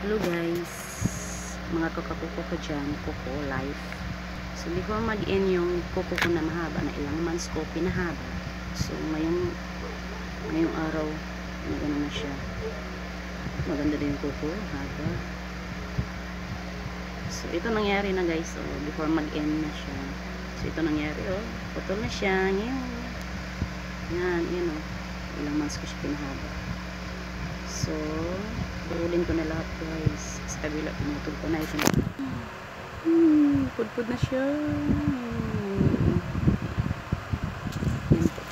Hello guys, mga kakakuko ko dyan, kuko life. So before mag-end yung kuko ko na mahaba, na ilang months ko pinahaba. So ngayong araw, maganda na siya. Maganda din yung kuko, haba. So ito nangyari na guys, before mag-end na siya. So ito nangyari, putol na siya. Yan, ilang months ko siya pinahaba. So buulin ko na lahat guys. Sa kabila, pinutol ko na ito. Pudpud na siya. Yan po.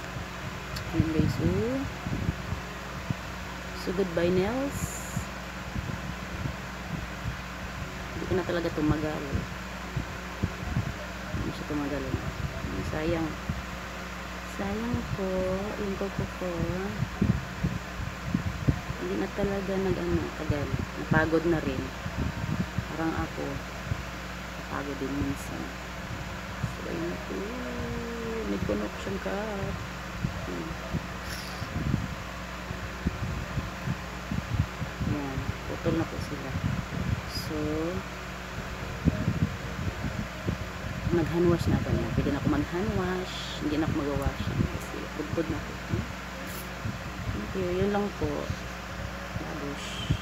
Yan guys, so goodbye nails. Hindi ko na talaga tumagal. Hindi siya tumagal. Sayang. Sayang po. Yung kuko ko. Hindi na talaga tagal. Napagod na rin. Parang ako. Napagod din minsan. So, ayun na po. May connection ka. Yan. Putol na po sila. So, mag-handwash na ba niya? Pwede na ako mag-handwash. Hindi na ako mag-wash. Kasi pudpud na po. Thank you. Yun lang po. Babush.